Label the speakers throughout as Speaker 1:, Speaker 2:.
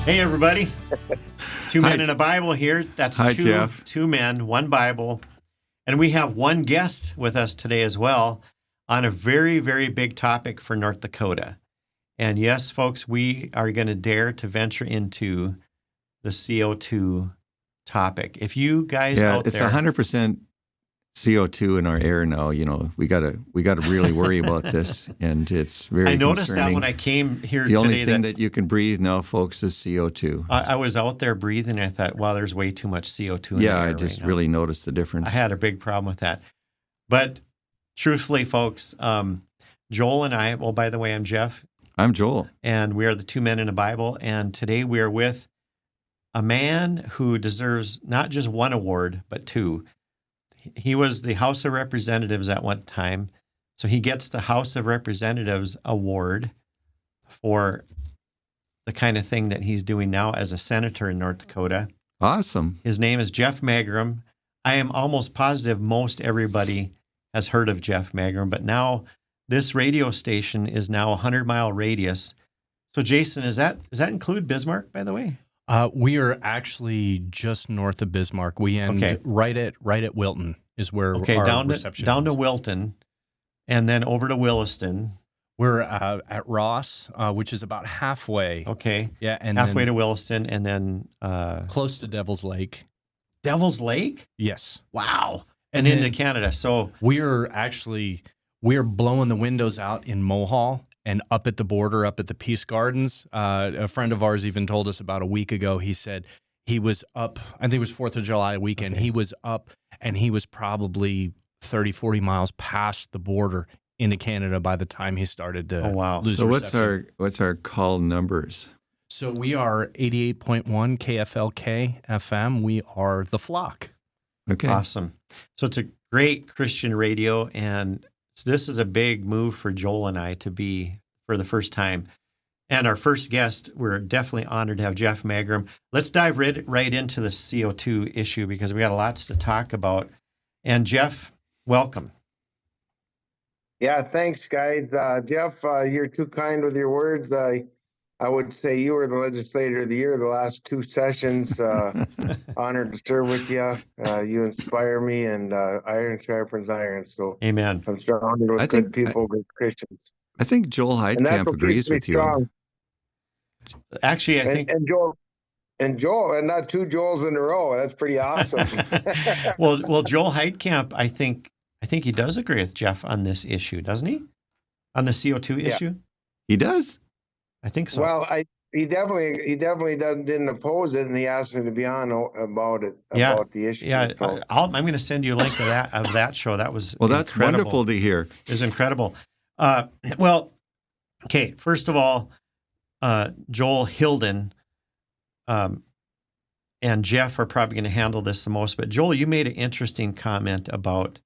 Speaker 1: Hey, everybody. Two men in a Bible here. That's
Speaker 2: Hi, Jeff.
Speaker 1: two men, one Bible. And we have one guest with us today as well on a very, very big topic for North Dakota. And yes, folks, we are going to dare to venture into the CO2 topic. If you guys out
Speaker 2: it's
Speaker 1: there...
Speaker 2: 100% CO2 in our air now. You know, we gotta really worry about this, and it's very.
Speaker 1: I noticed
Speaker 2: concerning.
Speaker 1: that when I came here
Speaker 2: the
Speaker 1: today.
Speaker 2: Only thing that you can breathe now, folks, is CO2.
Speaker 1: I was out there breathing, and I thought, wow, there's way too much CO2 in the air
Speaker 2: I just
Speaker 1: right now.
Speaker 2: really noticed the difference.
Speaker 1: I had a big problem with that. But truthfully, folks, Joel and I, well, by the way, I'm Jeff.
Speaker 2: I'm Joel.
Speaker 1: And we are the two men in a Bible. And today we are with a man who deserves not just one award, but two. He was the House of Representatives at one time. So he gets the House of Representatives award for the kind of thing that he's doing now as a senator in North Dakota.
Speaker 2: Awesome.
Speaker 1: His name is Jeff Magrum. I am almost positive most everybody has heard of Jeff Magrum, but now this radio station is now a 100-mile radius. So Jason, does that include Bismarck, by the way?
Speaker 3: We are actually just north of Bismarck. We end right at Wilton is where our reception
Speaker 1: down
Speaker 3: is.
Speaker 1: to Wilton, and then over to Williston.
Speaker 3: We're at Ross, which is about halfway.
Speaker 1: Okay.
Speaker 3: Yeah, and
Speaker 1: halfway to Williston, and then
Speaker 3: close to Devil's Lake.
Speaker 1: Devil's Lake?
Speaker 3: Yes.
Speaker 1: Wow. And into Canada. So
Speaker 3: we're blowing the windows out in Mohall and up at the border, up at the Peace Gardens. A friend of ours even told us about a week ago. He said he was up. I think it was 4th of July weekend. Okay. He was up, and he was probably 30, 40 miles past the border into Canada by the time he started to lose reception.
Speaker 2: So what's our call numbers?
Speaker 3: So we are 88.1 KFLK FM. We are the flock.
Speaker 2: Okay.
Speaker 1: Awesome. So it's a great Christian radio, and this is a big move for Joel and I to be for the first time. And our first guest, we're definitely honored to have Jeff Magrum. Let's dive right into the CO2 issue because we got lots to talk about. And Jeff, welcome.
Speaker 4: Yeah, thanks, guys. Jeff, you're too kind with your words. I would say you were the legislator of the year the last two sessions. Honored to serve with you. You inspire me, and iron sharpens iron. So,
Speaker 1: amen.
Speaker 4: I'm surrounded with good people, good Christians.
Speaker 2: I think Joel Heidkamp agrees with you.
Speaker 1: Actually, I think
Speaker 4: and Joel, and not two Joels in a row. That's pretty awesome.
Speaker 1: well, Joel Heidkamp, I think he does agree with Jeff on this issue, doesn't he? On the CO2 issue?
Speaker 2: He does.
Speaker 1: I think so.
Speaker 4: Well, he definitely didn't oppose it, and he asked me to be on about it, about the issue.
Speaker 1: Yeah,
Speaker 4: so.
Speaker 1: I'm going to send you a link of that show. That was
Speaker 2: that's
Speaker 1: incredible.
Speaker 2: Wonderful to hear.
Speaker 1: It was incredible. Well, okay. First of all, Joel Hilden and Jeff are probably going to handle this the most. But Joel, you made an interesting comment about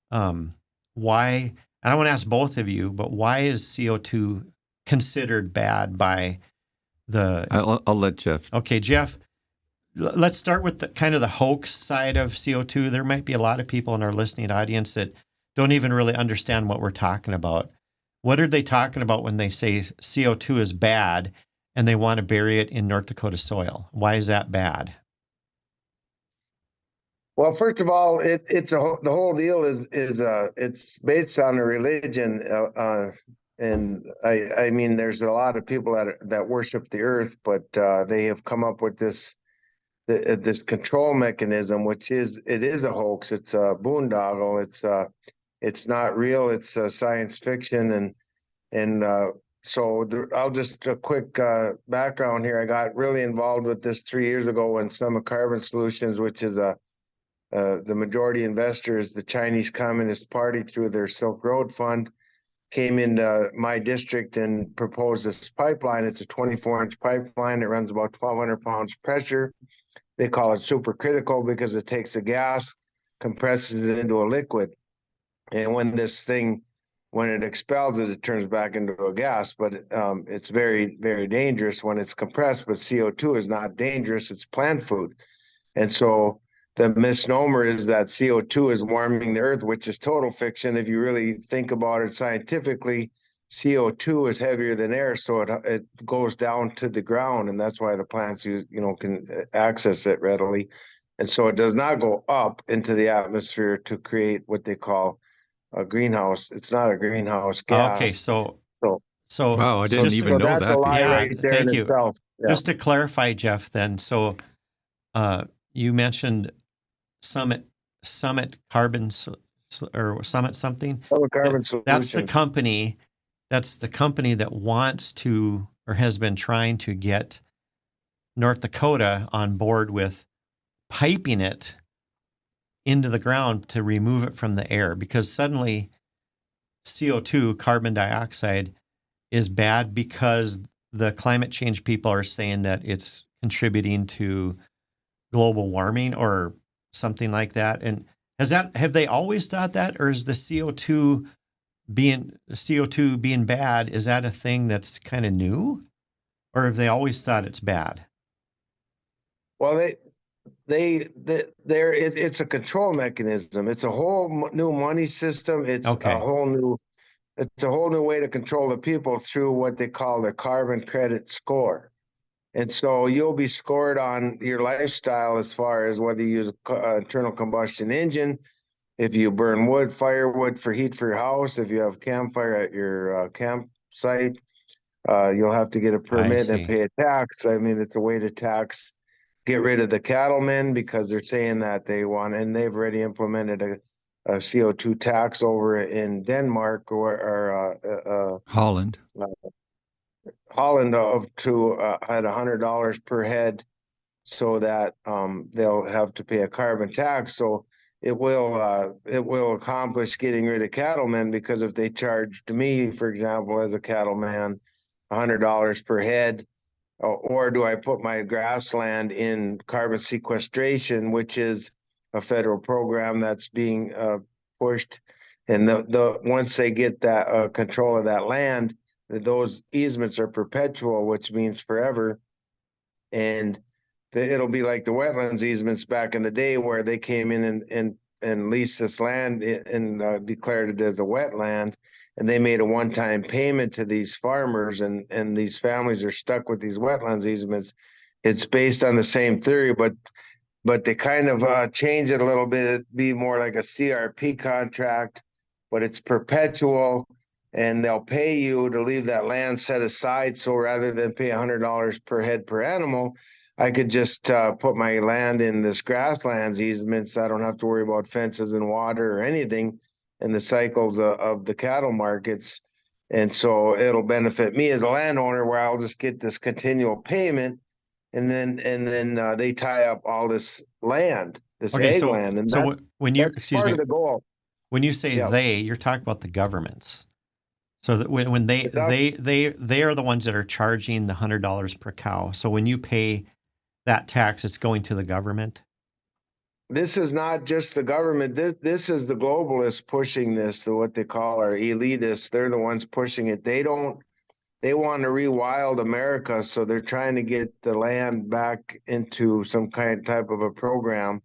Speaker 1: why. And I want to ask both of you, but why is CO2 considered bad by the...
Speaker 2: I'll let Jeff.
Speaker 1: Okay, Jeff, let's start with the kind of the hoax side of CO2. There might be a lot of people in our listening audience that don't even really understand what we're talking about. What are they talking about when they say CO2 is bad and they want to bury it in North Dakota soil? Why is that bad?
Speaker 4: Well, first of all, the whole deal is it's based on a religion. And I mean, there's a lot of people that worship the earth, but they have come up with this control mechanism, which is a hoax. It's a boondoggle. It's not real. It's science fiction, so I'll just a quick background here. I got really involved with this 3 years ago when Summit Carbon Solutions, which is the majority investor is the Chinese Communist Party through their Silk Road Fund, came into my district and proposed this pipeline. It's a 24-inch pipeline. It runs about 1,200 pounds pressure. They call it supercritical because it takes a gas, compresses it into a liquid. And when it expels it, it turns back into a gas. But it's very, very dangerous when it's compressed. But CO2 is not dangerous. It's plant food. And so the misnomer is that CO2 is warming the earth, which is total fiction. If you really think about it scientifically, CO2 is heavier than air, so it goes down to the ground, and that's why the plants can access it readily, and so it does not go up into the atmosphere to create what they call a greenhouse. It's not a greenhouse
Speaker 1: Okay,
Speaker 4: gas. So
Speaker 2: Wow, I didn't
Speaker 1: just
Speaker 2: even know
Speaker 4: that's a
Speaker 2: that
Speaker 4: lie
Speaker 2: before.
Speaker 4: right there in
Speaker 1: thank you.
Speaker 4: itself. Yeah.
Speaker 1: Just to clarify, Jeff, then, so you mentioned Summit Carbon or Summit something.
Speaker 4: Carbon
Speaker 1: That's the
Speaker 4: solutions.
Speaker 1: company. That's the company that wants to or has been trying to get North Dakota on board with piping it into the ground to remove it from the air, because suddenly CO2, carbon dioxide, is bad because the climate change people are saying that it's contributing to global warming or something like that. And have they always thought that, or is the CO2 being bad, is that a thing that's kind of new, or have they always thought it's bad?
Speaker 4: Well, it's a control mechanism. It's a whole new money system. It's
Speaker 1: Okay.
Speaker 4: It's a whole new way to control the people through what they call the carbon credit score. And so you'll be scored on your lifestyle as far as whether you use an internal combustion engine, if you burn firewood for heat for your house, if you have campfire at your campsite, you'll have to get a permit and pay a tax. I mean, it's a way to get rid of the cattlemen, because they're saying that they want, and they've already implemented a CO2 tax over in Denmark or
Speaker 2: Holland.
Speaker 4: Holland up to at $100 per head, so that they'll have to pay a carbon tax. So it will accomplish getting rid of cattlemen, because if they charged me, for example, as a cattleman, $100 per head, or do I put my grassland in carbon sequestration, which is a federal program that's being pushed, and once they get that control of that land, those easements are perpetual, which means forever, and it'll be like the wetlands easements back in the day, where they came in and leased this land and declared it as a wetland, and they made a one-time payment to these farmers, and these families are stuck with these wetlands easements. It's based on the same theory, but they kind of change it a little bit. It'd be more like a CRP contract, but it's perpetual, and they'll pay you to leave that land set aside. So rather than pay $100 per head per animal, I could just put my land in this grasslands easements. I don't have to worry about fences and water or anything in the cycles of the cattle markets. And so it'll benefit me as a landowner, where I'll just get this continual payment, and then they tie up all this land, this ag land, and that's part of the goal.
Speaker 1: When you say you're talking about the governments. So that when they are the ones that are charging the $100 per cow. So when you pay that tax, it's going to the government.
Speaker 4: This is not just the government. This is the globalists pushing this, to what they call our elitists. They're the ones pushing it. They want to rewild America, so they're trying to get the land back into some type of a program,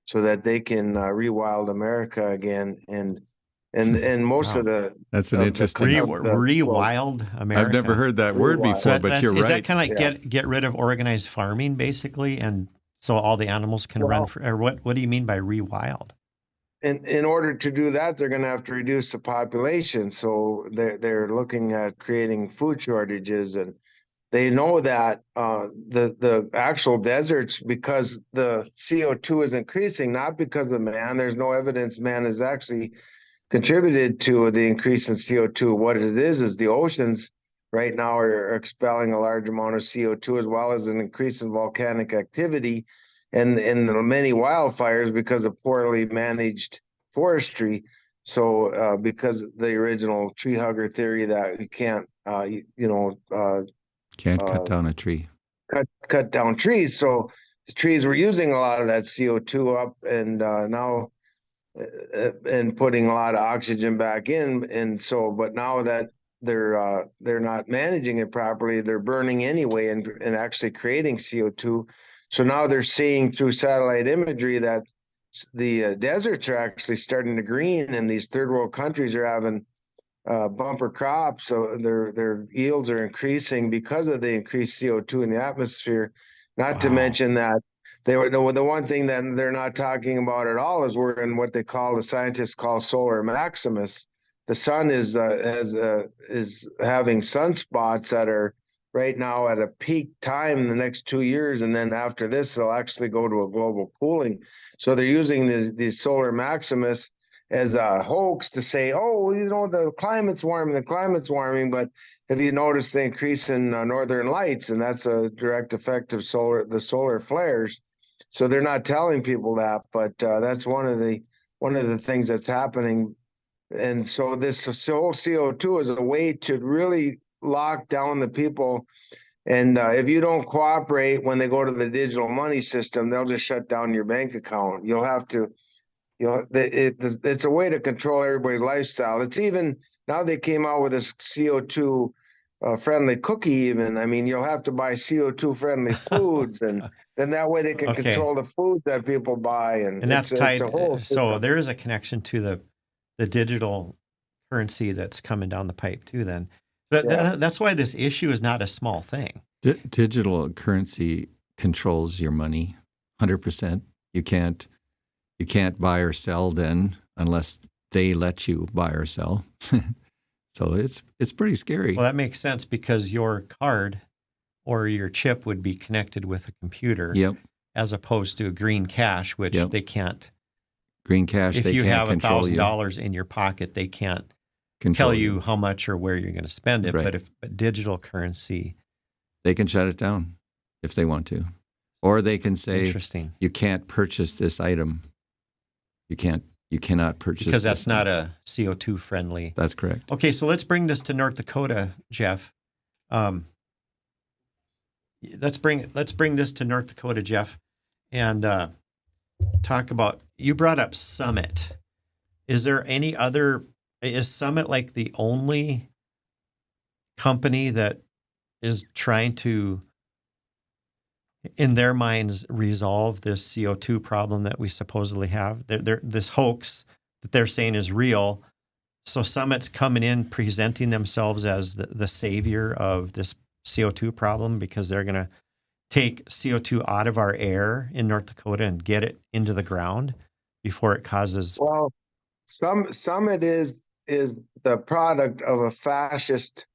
Speaker 4: so that they can rewild America again. And most of the
Speaker 2: that's an interesting
Speaker 1: rewild America.
Speaker 2: I've never heard that word before, but you're right.
Speaker 1: Is that kind of like get rid of organized farming, basically, and so all the animals can run? Or what do you mean by rewild?
Speaker 4: In order to do that, they're going to have to reduce the population. So they're looking at creating food shortages, and they know that the actual deserts, because the CO2 is increasing, not because of man. There's no evidence man has actually contributed to the increase in CO2. What it is the oceans right now are expelling a large amount of CO2, as well as an increase in volcanic activity and the many wildfires because of poorly managed forestry. So because the original tree hugger theory that you can't,
Speaker 2: can't cut down a tree.
Speaker 4: Cut down trees. So the trees were using a lot of that CO2 up, and now and putting a lot of oxygen back in. And so, but now that they're not managing it properly, they're burning anyway and actually creating CO2. So now they're seeing through satellite imagery that the deserts are actually starting to green, and these third world countries are having bumper crops, so their yields are increasing because of the increased CO2 in the atmosphere. Not to
Speaker 1: Wow.
Speaker 4: mention that the one thing that they're not talking about at all is we're in what the scientists call solar maximus. The sun is having sunspots that are right now at a peak time in the next 2 years, and then after this, they'll actually go to a global cooling. So they're using these solar maximus as a hoax to say, oh, the climate's warming. But have you noticed the increase in northern lights? And that's a direct effect of the solar flares. So they're not telling people that, but that's one of the things that's happening. And so this whole CO2 is a way to really lock down the people. And if you don't cooperate when they go to the digital money system, they'll just shut down your bank account. You'll have to, it's a way to control everybody's lifestyle. It's even now they came out with this CO2 friendly cookie. Even, I mean, you'll have to buy CO2 friendly foods, and then that way they can
Speaker 1: Okay.
Speaker 4: control the foods that people buy. And
Speaker 1: And that's
Speaker 4: it's
Speaker 1: tied.
Speaker 4: a whole
Speaker 1: So
Speaker 4: system.
Speaker 1: there is a connection to the digital currency that's coming down the pipe too. Then, but
Speaker 4: Yeah.
Speaker 1: that's why this issue is not a small thing.
Speaker 2: Digital currency controls your money 100%. You can't buy or sell then unless they let you buy or sell. So it's pretty scary.
Speaker 1: Well, that makes sense because your card or your chip would be connected with a computer,
Speaker 2: Yep.
Speaker 1: as opposed to green cash, which
Speaker 2: Yep.
Speaker 1: they can't.
Speaker 2: Green cash,
Speaker 1: If
Speaker 2: they
Speaker 1: you
Speaker 2: can't
Speaker 1: have
Speaker 2: control you.
Speaker 1: $1,000 in your pocket, they can't
Speaker 2: Control
Speaker 1: tell you how much or where you're going to spend it.
Speaker 2: Right.
Speaker 1: But digital currency,
Speaker 2: They can shut it down if they want to. Or they can say,
Speaker 1: interesting,
Speaker 2: you can't purchase this item. You cannot purchase
Speaker 1: because
Speaker 2: this
Speaker 1: that's not
Speaker 2: item.
Speaker 1: a CO2 friendly.
Speaker 2: That's correct.
Speaker 1: Okay, so let's bring this to North Dakota, Jeff. Let's bring this to North Dakota, Jeff, and talk about. You brought up Summit. Is there any other? Is Summit like the only company that is trying to, in their minds, resolve this CO2 problem that we supposedly have? This hoax that they're saying is real. So Summit's coming in, presenting themselves as the savior of this CO2 problem because they're going to take CO2 out of our air in North Dakota and get it into the ground before it causes.
Speaker 4: Well, Summit is the product of a fascist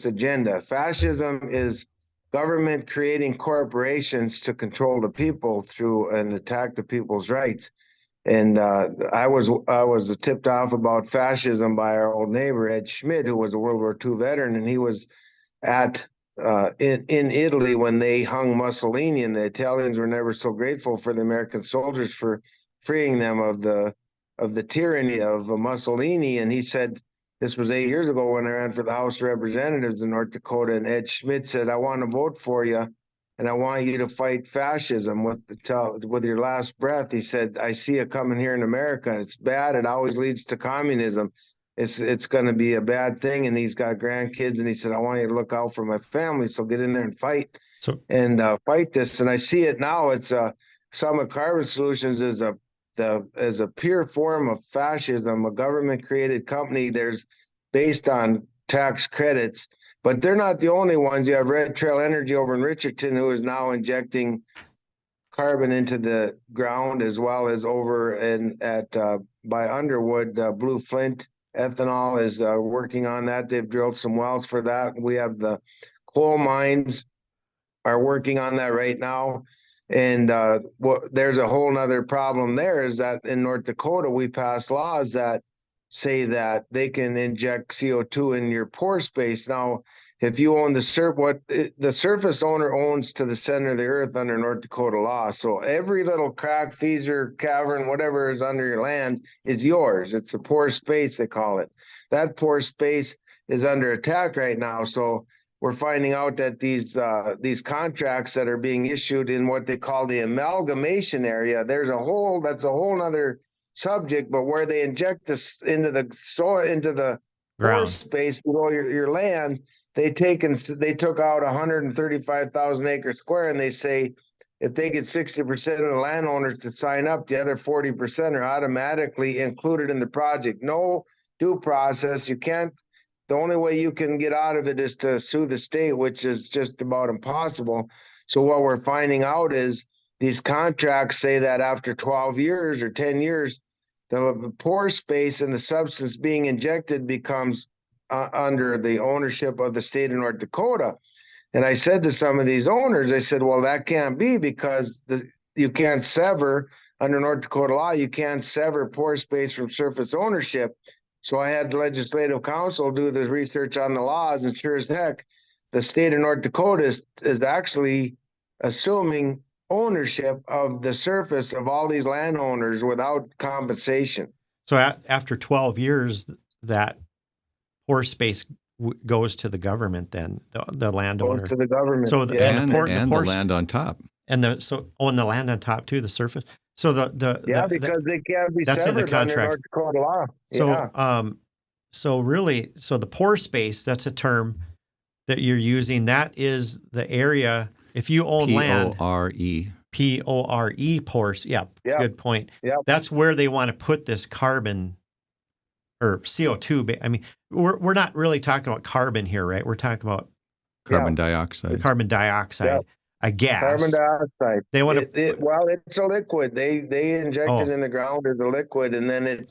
Speaker 4: agenda. Fascism is government creating corporations to control the people through and attack the people's rights. And I was tipped off about fascism by our old neighbor Ed Schmidt, who was a World War II veteran, and he was at in Italy when they hung Mussolini, and the Italians were never so grateful for the American soldiers for freeing them of the tyranny of Mussolini. And he said, this was 8 years ago when I ran for the House of Representatives in North Dakota, and Ed Schmidt said, I want to vote for you, and I want you to fight fascism with your last breath. He said, I see it coming here in America. It's bad. It always leads to communism. It's going to be a bad thing. And he's got grandkids, and he said, I want you to look out for my family. So get in there and fight fight this. And I see it now. It's Summit Carbon Solutions is as a pure form of fascism, a government created company. There's based on tax credits. But they're not the only ones. You have Red Trail Energy over in Richardson, who is now injecting carbon into the ground, as well as over by Underwood, Blue Flint Ethanol is working on that. They've drilled some wells for that. We have the coal mines are working on that right now. And there's a whole nother problem there is that in North Dakota, we pass laws that say that they can inject CO2 in your pore space. Now, if you own the surface owner owns to the center of the earth under North Dakota law. So every little crack, feeser, cavern, whatever is under your land is yours. It's a pore space, they call it. That pore space is under attack right now. So we're finding out that these contracts that are being issued in what they call the amalgamation area, that's a whole nother subject, but where they inject this into the soil, into the pore space below your land, they took out 135,000 acres square, and they say if they get 60% of the landowners to sign up, the other 40% are automatically included in the project. No due process. You can't. The only way you can get out of it is to sue the state, which is just about impossible. So what we're finding out is these contracts say that after 12 years or 10 years, the pore space and the substance being injected becomes under the ownership of the state of North Dakota. And I said to some of these owners, I said, well, that can't be, because you can't sever, under North Dakota law, you can't sever pore space from surface ownership. So I had the legislative council do the research on the laws, and sure as heck, the state of North Dakota is actually assuming ownership of the surface of all these landowners without compensation.
Speaker 1: So after 12 years, that pore space goes to the government. Then the landowner
Speaker 4: Goes to the government.
Speaker 1: So
Speaker 2: And the land on top.
Speaker 1: and the land on top too, the surface. So
Speaker 4: because they can't be
Speaker 1: that's in the
Speaker 4: severed under
Speaker 1: contract.
Speaker 4: North Dakota law.
Speaker 1: So so really, so the pore space, that's a term that you're using. That is the area. If you own land,
Speaker 2: P-O-R-E.
Speaker 1: P-O-R-E, pores. Yeah, good point.
Speaker 4: Yeah.
Speaker 1: That's where they want to put this carbon or CO2. I mean, we're not really talking about carbon here, right? We're talking about
Speaker 2: Carbon dioxide.
Speaker 1: Carbon dioxide, a gas.
Speaker 4: Carbon dioxide.
Speaker 1: They want to.
Speaker 4: Well, it's a liquid. They inject it in the ground as a liquid, and then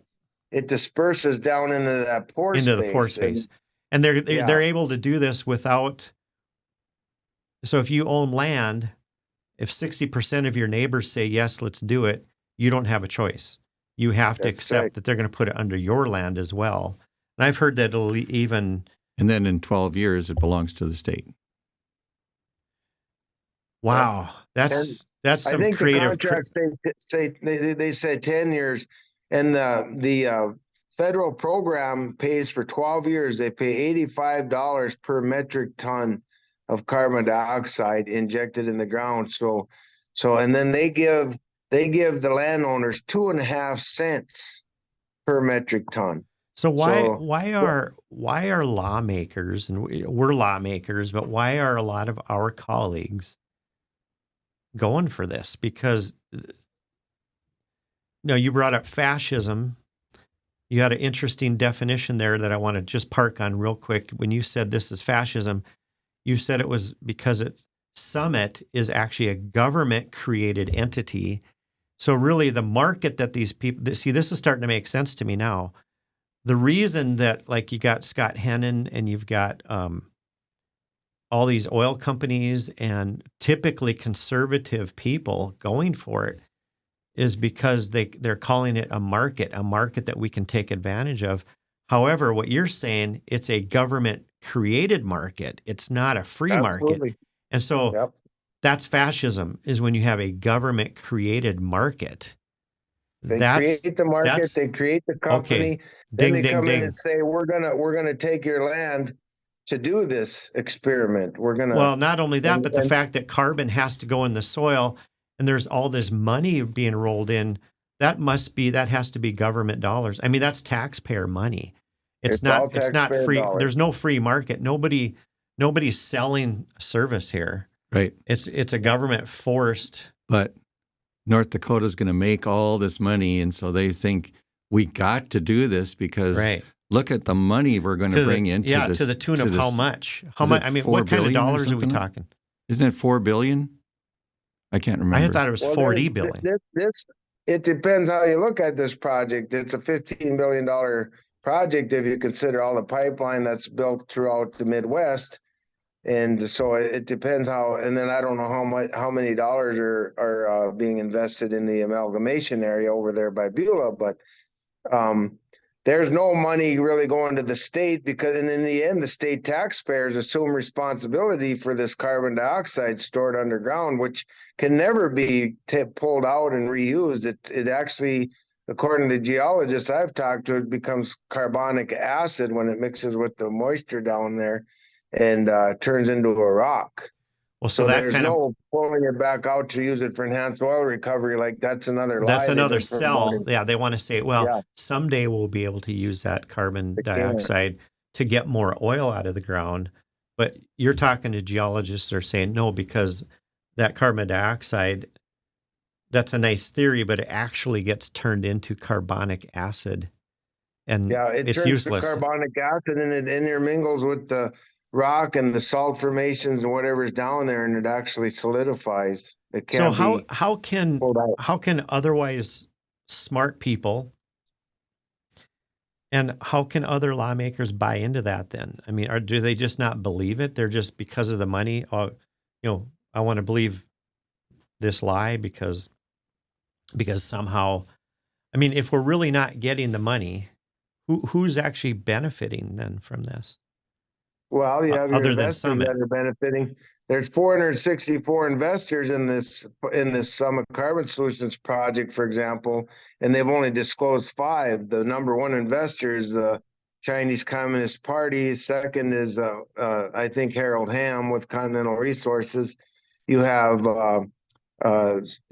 Speaker 4: it disperses down into that pore space.
Speaker 1: Into the pore space. And they're able to do this without. So if you own land, if 60% of your neighbors say, yes, let's do it, you don't have a choice. You have to accept that they're going to put it under your land as well. And I've heard that it'll even.
Speaker 2: And then in 12 years, it belongs to the state.
Speaker 1: Wow. That's some
Speaker 4: I think
Speaker 1: creative.
Speaker 4: The contracts they say 10 years, and the federal program pays for 12 years. They pay $85 per metric ton of carbon dioxide injected in the ground. So and then they give the landowners 2.5 cents per metric ton.
Speaker 1: So why are lawmakers, and we're lawmakers, but why are a lot of our colleagues going for this? Because you brought up fascism. You had an interesting definition there that I want to just park on real quick. When you said this is fascism, you said it was because Summit is actually a government-created entity. So really the market that these people, see, this is starting to make sense to me now. The reason that, like, you got Scott Hennon and you've got all these oil companies and typically conservative people going for it is because they're calling it a market that we can take advantage of. However, what you're saying, it's a government-created market. It's not a free market. And so that's fascism, is when you have a government-created market.
Speaker 4: They create the market, they create the company,
Speaker 1: okay.
Speaker 4: Then they come in and say, we're gonna take your land to do this experiment.
Speaker 1: Well, not only that, but the fact that carbon has to go in the soil and there's all this money being rolled in, that has to be government dollars. I mean, that's taxpayer money. It's not free.
Speaker 4: Dollars.
Speaker 1: There's no free market. Nobody's selling service here.
Speaker 2: Right.
Speaker 1: It's a government forced.
Speaker 2: But North Dakota's going to make all this money, and so they think we got to do this because look at the money we're going to bring into this.
Speaker 1: To the tune of how much? How much? I mean, what kind of dollars are we talking?
Speaker 2: Isn't it $4 billion? I can't remember.
Speaker 1: I thought it was $40 billion.
Speaker 4: It depends how you look at this project. It's a $15 billion project if you consider all the pipeline that's built throughout the Midwest. And so it depends how, and then I don't know how many dollars are being invested in the amalgamation area over there by Beulah, but there's no money really going to the state and in the end, the state taxpayers assume responsibility for this carbon dioxide stored underground, which can never be pulled out and reused. It actually, according to the geologists I've talked to, it becomes carbonic acid when it mixes with the moisture down there and turns into a rock.
Speaker 1: Well, so that
Speaker 4: there's no pulling it back out to use it for enhanced oil recovery. Like that's another
Speaker 1: sell. Yeah, they want to say, someday we'll be able to use that carbon dioxide to get more oil out of the ground. But you're talking to geologists that are saying no, because that carbon dioxide, that's a nice theory, but it actually gets turned into carbonic acid and
Speaker 4: Yeah, it
Speaker 1: it's
Speaker 4: turns
Speaker 1: useless.
Speaker 4: to carbonic acid and it intermingles with the rock and the salt formations and whatever's down there, and it actually solidifies. It
Speaker 1: So
Speaker 4: can't be
Speaker 1: how can
Speaker 4: pulled out.
Speaker 1: otherwise smart people and how can other lawmakers buy into that then? I mean, do they just not believe it? They're just because of the money. I want to believe this lie because somehow, I mean, if we're really not getting the money, who's actually benefiting then from this?
Speaker 4: Well, you have your
Speaker 1: Other than
Speaker 4: investors
Speaker 1: Summit.
Speaker 4: that are benefiting. There's 464 investors in this Summit Carbon Solutions project, for example, and they've only disclosed 5. The number one investor is the Chinese Communist Party. Second is I think Harold Hamm with Continental Resources. You have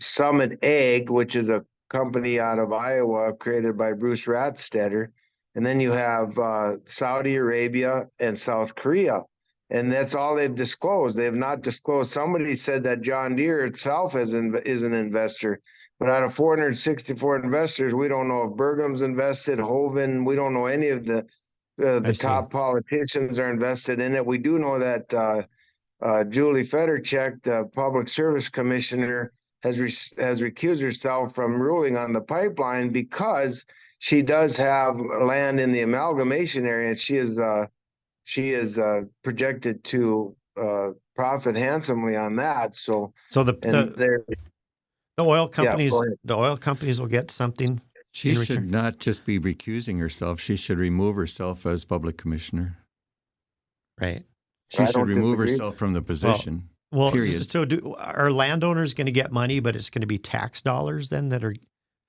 Speaker 4: Summit Ag, which is a company out of Iowa created by Bruce Ratstetter. And then you have Saudi Arabia and South Korea. And that's all they've disclosed. They have not disclosed. Somebody said that John Deere itself is an investor. But out of 464 investors, we don't know if Bergham's invested, Hovind. We don't know any of the top politicians are invested in it. We do know that Julie Federchek, the Public Service Commissioner, has recused herself from ruling on the pipeline because she does have land in the amalgamation area, and she is projected to profit handsomely on that. So
Speaker 1: the oil companies, will get something.
Speaker 2: She should not just be recusing herself. She should remove herself as public commissioner.
Speaker 1: Right.
Speaker 2: She should remove herself from the position.
Speaker 1: Well,
Speaker 2: period.
Speaker 1: So are landowners going to get money, but it's going to be tax dollars then that are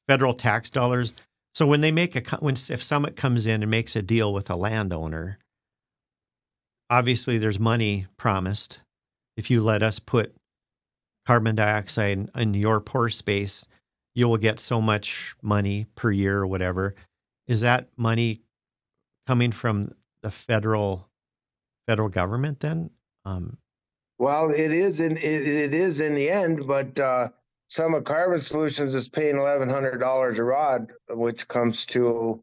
Speaker 1: federal tax dollars? So when they if Summit comes in and makes a deal with a landowner, obviously there's money promised. If you let us put carbon dioxide in your pore space, you will get so much money per year or whatever. Is that money coming from the federal government then?
Speaker 4: Well, it is in the end, but Summit Carbon Solutions is paying $1,100 a rod, which comes to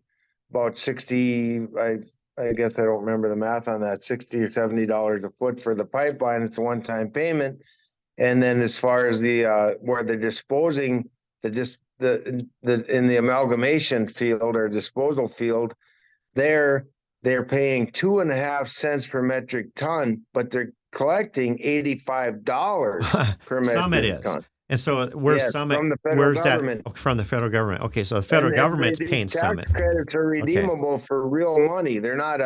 Speaker 4: about 60. I guess I don't remember the math on that. $60 or $70 a foot for the pipeline. It's a one-time payment, and then as far as the where they're disposing in the amalgamation field or disposal field, they're paying 2.5 cents per metric ton, but they're collecting $85 per metric
Speaker 1: Summit
Speaker 4: ton.
Speaker 1: Is. And so where's Summit?
Speaker 4: From the federal
Speaker 1: government? That? From the federal government. Okay, so the federal government's paying Summit.
Speaker 4: Tax credits are redeemable for real money. They're not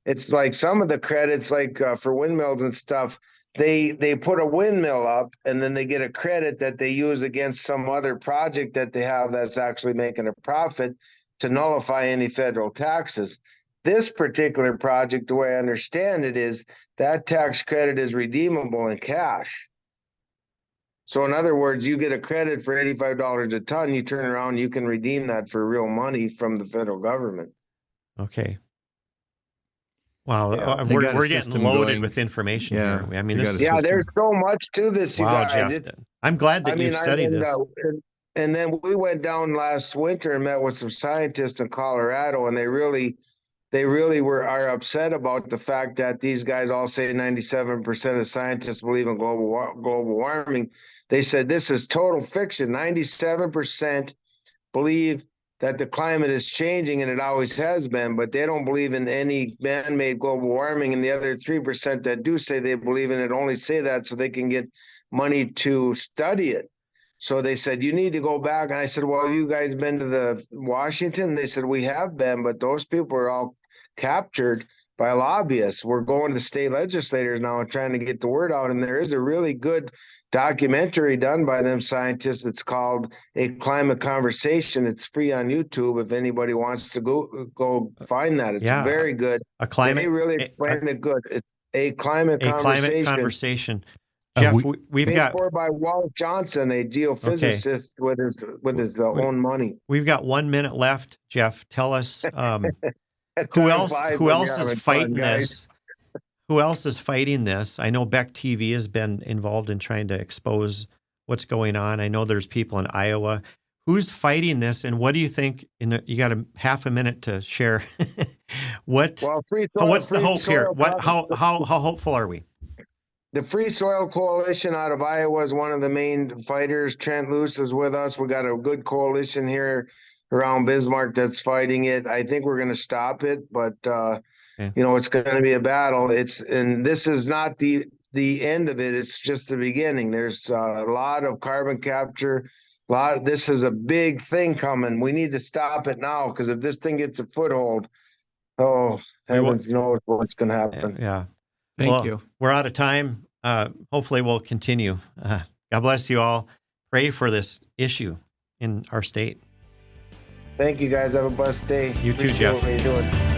Speaker 4: it's like some of the credits, like for windmills and stuff, they put a windmill up and then they get a credit that they use against some other project that they have that's actually making a profit to nullify any federal taxes. This particular project, the way I understand it, is that tax credit is redeemable in cash. So in other words, you get a credit for $85 a ton, you turn around, you can redeem that for real money from the federal government.
Speaker 1: Okay. Wow,
Speaker 2: yeah.
Speaker 1: we're getting loaded with information here. I mean,
Speaker 4: there's so much to this, you guys.
Speaker 1: Jeff, I'm glad that you've studied this.
Speaker 4: And then we went down last winter and met with some scientists in Colorado, and they really are upset about the fact that these guys all say 97% of scientists believe in global warming. They said this is total fiction. 97% believe that the climate is changing, and it always has been, but they don't believe in any man-made global warming. And the other 3% that do say they believe in it only say that so they can get money to study it. So they said, you need to go back. And I said, well, have you guys been to the Washington? They said, we have been, but those people are all captured by lobbyists. We're going to the state legislators now and trying to get the word out. And there is a really good documentary done by them scientists. It's called A Climate Conversation. It's free on YouTube if anybody wants to go find that. It's very good. They really explain it good. It's A Climate
Speaker 1: Conversation. Jeff, we've got
Speaker 4: by Walt Johnson, a geophysicist with his own money.
Speaker 1: We've got 1 minute left. Jeff, tell us who else is fighting this? Who else is fighting this? I know Beck TV has been involved in trying to expose what's going on. I know there's people in Iowa. who's fighting this, and what do you think? You got a half a minute to share. What's the hope here? How hopeful are we?
Speaker 4: The Free Soil Coalition out of Iowa is one of the main fighters. Trent Luce is with us. We got a good coalition here around Bismarck that's fighting it. I think we're going to stop it, but it's going to be a battle. And this is not the end of it. It's just the beginning. There's a lot of carbon capture. This is a big thing coming. We need to stop it now, because if this thing gets a foothold, heavens knows what's going to happen.
Speaker 1: Yeah.
Speaker 2: Thank you.
Speaker 1: We're out of time. Hopefully we'll continue. God bless you all. Pray for this issue in our state.
Speaker 4: Thank you, guys. Have a blessed day.
Speaker 1: You too,
Speaker 4: Appreciate
Speaker 1: Jeff.
Speaker 4: what you're doing.